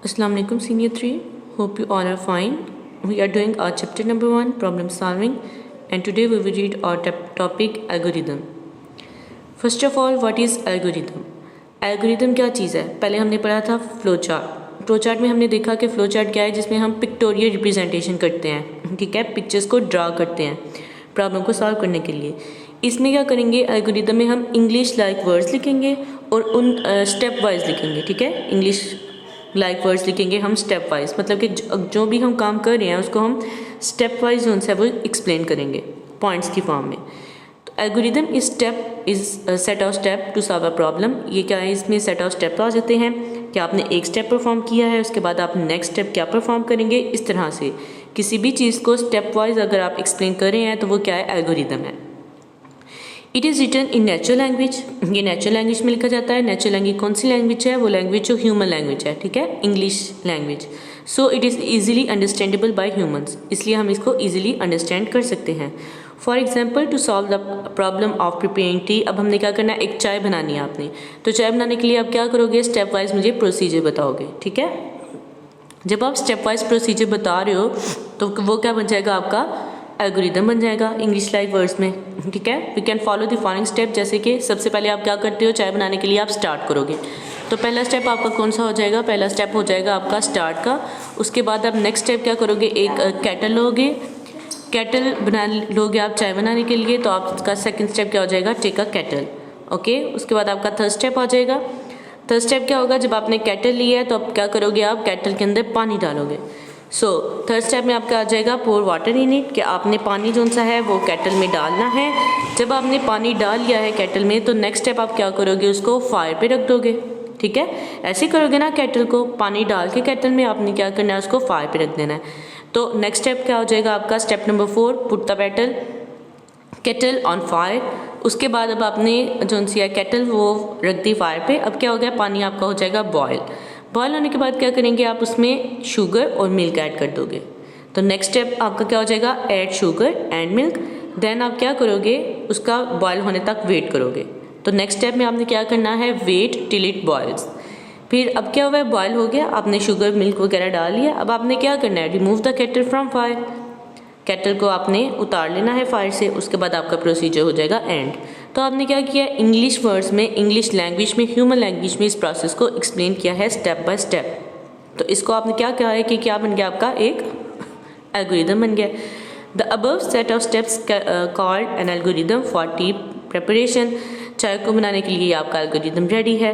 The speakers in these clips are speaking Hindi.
Assalamu alaikum senior 3. Hope you all are fine. We are doing our chapter number 1 problem solving and today we will read our topic algorithm. First of all, what is algorithm? Algorithm क्या चीज़ है? पहले हमने पढ़ा था फ्लो चार्ट. फ्लो चार्ट में हमने देखा कि फ्लो चार्ट क्या है, जिसमें हम पिक्टोरियल रिप्रेजेंटेशन करते हैं. ठीक है, पिक्चर्स को ड्रा करते हैं प्रॉब्लम को सॉल्व करने के लिए. इसमें क्या करेंगे, एल्गोरिदम में हम इंग्लिश लाइक वर्ड्स लिखेंगे और उन स्टेप वाइज लिखेंगे. ठीक है, इंग्लिश लाइक वर्ड्स लिखेंगे हम स्टेप वाइज, मतलब कि जो भी हम काम कर रहे हैं उसको हम स्टेप वाइज जो है वो एक्सप्लेन करेंगे पॉइंट्स की फॉर्म में. तो algorithm is set of step to solve a problem. ये क्या है, इसमें सेट ऑफ स्टेप आ जाते हैं कि आपने एक स्टेप परफॉर्म किया है, उसके बाद आप नेक्स्ट स्टेप क्या परफॉर्म करेंगे. इस तरह से किसी भी चीज़ को स्टेप वाइज अगर आप एक्सप्लेन कर रहे हैं तो वो क्या है, एल्गोरिदम है. It is written in natural language. ये नेचुरल लैंग्वेज में लिखा जाता है. नेचुरल लैंग्वेज कौन सी लैंग्वेज है, वो लैंग्वेज जो ह्यूमन लैंग्वेज है. ठीक है, English language. So it is easily understandable by humans, इसलिए हम इसको ईजिली अंडरस्टैंड कर सकते हैं. For example, to solve the problem of preparing tea. अब हमने क्या करना है, एक चाय बनानी है आपने. तो चाय बनाने के लिए आप क्या करोगे, स्टेप वाइज मुझे प्रोसीजर बताओगे. ठीक है, जब आप स्टेप वाइज प्रोसीजर बता रहे हो तो वो क्या बन जाएगा, आपका एल्गोरिदम बन जाएगा इंग्लिश लाइक वर्ड्स में. ठीक है, we can follow the following step. जैसे कि सबसे पहले आप क्या करते हो, चाय बनाने के लिए आप स्टार्ट करोगे. तो पहला स्टेप आपका कौन सा हो जाएगा, पहला स्टेप हो जाएगा आपका स्टार्ट का. उसके बाद आप नेक्स्ट स्टेप क्या करोगे, एक केटल लोगे, केटल बना लोगे आप चाय बनाने के लिए. तो आपका सेकंड स्टेप क्या हो जाएगा, टेक अ केटल. ओके, उसके बाद आपका थर्ड स्टेप आ जाएगा. थर्ड स्टेप क्या होगा, जब आपने केटल लिया है तो आप क्या करोगे, आप केटल के अंदर पानी डालोगे. सो थर्ड स्टेप में आपका आ जाएगा पोर वाटर इन इट, कि आपने पानी जो सा है वो केटल में डालना है. जब आपने पानी डाल लिया है केटल में तो नेक्स्ट स्टेप आप क्या करोगे, उसको फायर पे रख दोगे. ठीक है, ऐसे करोगे ना, केटल को पानी डाल के केटल में आपने क्या करना है, उसको फायर पे रख देना है. तो नेक्स्ट स्टेप क्या हो जाएगा आपका, step number 4, put the kettle on fire. उसके बाद अब आपने जो सी है केटल वो रख दी फायर पे. अब क्या हो गया, पानी आपका हो जाएगा बॉयल. बॉयल होने के बाद क्या करेंगे, आप उसमें शुगर और मिल्क ऐड कर दोगे. तो नेक्स्ट स्टेप आपका क्या हो जाएगा, add sugar and milk. Then आप क्या करोगे, उसका बॉयल होने तक वेट करोगे. तो नेक्स्ट स्टेप में आपने क्या करना है, वेट टिल इट बॉयल्स. फिर अब क्या हुआ है, बॉयल हो गया, आपने शुगर मिल्क वगैरह डाल लिया. अब आपने क्या करना है, remove the kettle from fire. Kettle को आपने उतार लेना है फायर से. उसके बाद आपका प्रोसीजर हो जाएगा एंड. तो आपने क्या किया, इंग्लिश वर्ड्स में, इंग्लिश लैंग्वेज में, ह्यूमन लैंग्वेज में इस प्रोसेस को एक्सप्लेन किया है स्टेप बाय स्टेप. तो इसको आपने क्या कहा है कि क्या बन गया, आपका एक एल्गोरिदम बन गया. The above set of steps called an algorithm for tea preparation. चाय को बनाने के लिए आपका एल्गोरिदम रेडी है.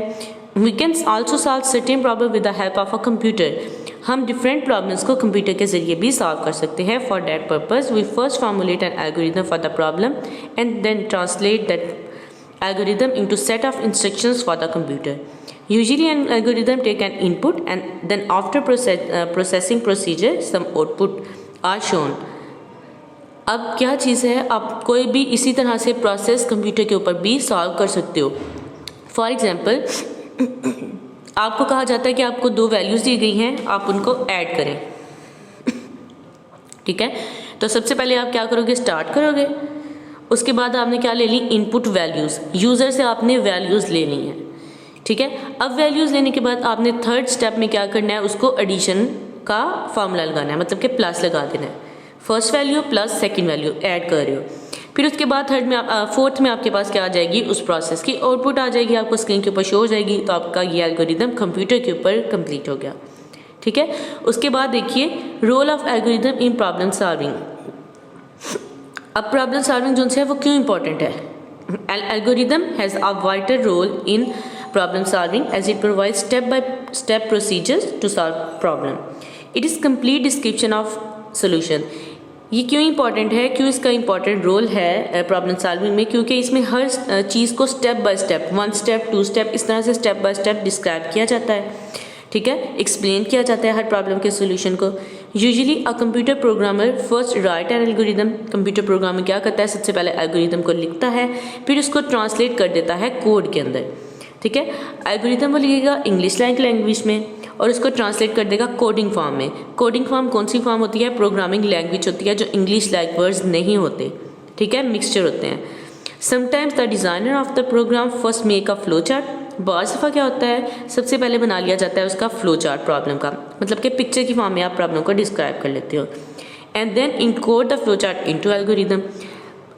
We can also solve certain problem with the help of a computer. हम डिफरेंट प्रॉब्लम्स को कंप्यूटर के जरिए भी सॉल्व कर सकते हैं. For that purpose we first formulate an algorithm for the problem and then translate that algorithm into set of instructions for the computer. Usually an algorithm take an input and then after processing procedure some output are shown. अब क्या चीज़ है, आप कोई भी इसी तरह से प्रोसेस कंप्यूटर के ऊपर भी सॉल्व कर सकते हो. फॉर एग्जाम्पल, आपको कहा जाता है कि आपको 2 वैल्यूज़ दी गई हैं, आप उनको ऐड करें. ठीक है, तो सबसे पहले आप क्या करोगे, स्टार्ट करोगे. उसके बाद आपने क्या ले ली, इनपुट वैल्यूज़. यूज़र से आपने वैल्यूज़ ले ली हैं. ठीक है, अब वैल्यूज़ लेने के बाद आपने थर्ड स्टेप में क्या करना है, उसको एडिशन का फार्मूला लगाना है, मतलब कि प्लस लगा देना है. First value plus second value add कर रहे हो. फिर उसके बाद फोर्थ में आपके पास क्या आ जाएगी, उस प्रोसेस की आउटपुट आ जाएगी, आपको स्क्रीन के ऊपर शो हो जाएगी. तो आपका ये एल्गोरिदम कंप्यूटर के ऊपर कंप्लीट हो गया. ठीक है, उसके बाद देखिए role of algorithm in problem solving. अब प्रॉब्लम सॉल्विंग जो है वो क्यों इंपॉर्टेंट है. Algorithm has a vital role in problem solving as it provides step by step procedures to solve problem. It is complete description of solution. ये क्यों इंपॉर्टेंट है, क्यों इसका इंपॉर्टेंट रोल है प्रॉब्लम सॉल्विंग में, क्योंकि इसमें हर चीज़ को step by step, 1 step 2 step इस तरह से स्टेप बाय स्टेप डिस्क्राइब किया जाता है. ठीक है, एक्सप्लेन किया जाता है हर प्रॉब्लम के सोल्यूशन को. Usually a computer programmer first right N algorithm. Computer programmer क्या करता है, सबसे पहले एल्गोरिदम को लिखता है, फिर उसको ट्रांसलेट कर देता है कोड के अंदर. ठीक है, एल्गोरिदम वो लिखेगा इंग्लिश लैंग्वेज में और उसको ट्रांसलेट कर देगा कोडिंग फॉर्म में. कोडिंग फॉर्म कौन सी फॉर्म होती है, प्रोग्रामिंग लैंग्वेज होती है, जो इंग्लिश लाइक वर्ड्स नहीं होते. ठीक है, मिक्सचर होते हैं. Sometimes the designer of the program first make a flow chart बहुत दफ़ा क्या होता है, सबसे पहले बना लिया जाता है उसका फ्लो चार्ट प्रॉब्लम का, मतलब कि पिक्चर की फॉर्म में आप प्रॉब्लम को डिस्क्राइब कर लेते हो, and then encode the flow chart into algorithm.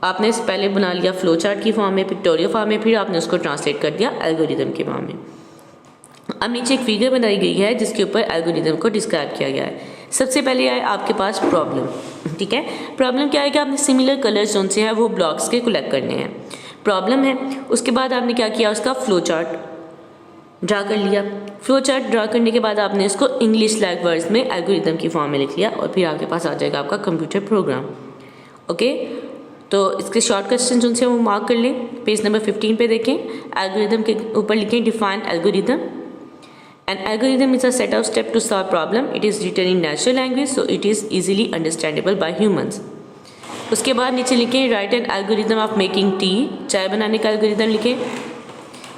आपने पहले बना लिया फ्लो चार्ट की फॉर्म में, पिक्टोरियल फॉर्म में, फिर आपने उसको ट्रांसलेट कर दिया एल्गोरिदम की फॉर्म में। अब नीचे एक फिगर बनाई गई है जिसके ऊपर एल्गोरिदम को डिस्क्राइब किया गया है। सबसे पहले आए आपके पास प्रॉब्लम, ठीक है। प्रॉब्लम क्या है कि आपने सिमिलर कलर्स जोन से है वो ब्लॉक्स के कलेक्ट करने हैं, प्रॉब्लम है। उसके बाद आपने क्या किया, उसका फ्लो चार्ट ड्रा कर लिया। फ्लो चार्ट ड्रा करने के बाद आपने इसको इंग्लिश लाइक वर्ड्स में एल्गोरिदम की फॉर्म में लिख लिया और फिर आपके पास आ जाएगा आपका कंप्यूटर प्रोग्राम। ओके, तो इसके शॉर्ट क्वेश्चन जो वो मार्क कर लें। पेज नंबर 15 पे देखें, एल्गोरिदम के ऊपर लिखें define algorithm. An algorithm is a set of steps to solve problem. It is written in natural language, so it is easily understandable by humans. उसके बाद नीचे लिखें right N algorithm of making tea, चाय बनाने का एल्गोरिदम लिखें,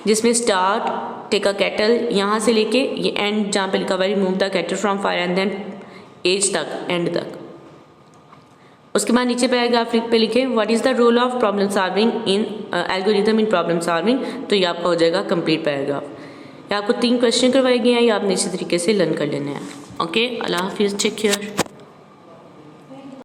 जिसमें स्टार्ट टेक अ केटल यहाँ से लेके ये एंड जहाँ पे लिखा हुआ remove the kettle from fire and then एज तक, एंड तक। उसके बाद नीचे पैराग्राफ पे लिखें what is the role of problem solving in algorithm in problem solving, तो ये आपका हो जाएगा कंप्लीट पैराग्राफ। आपको 3 क्वेश्चन करवाए गए हैं, ये आपने इसी तरीके से लर्न कर लेने हैं। ओके, अल्लाह हाफिज़, टेक केयर।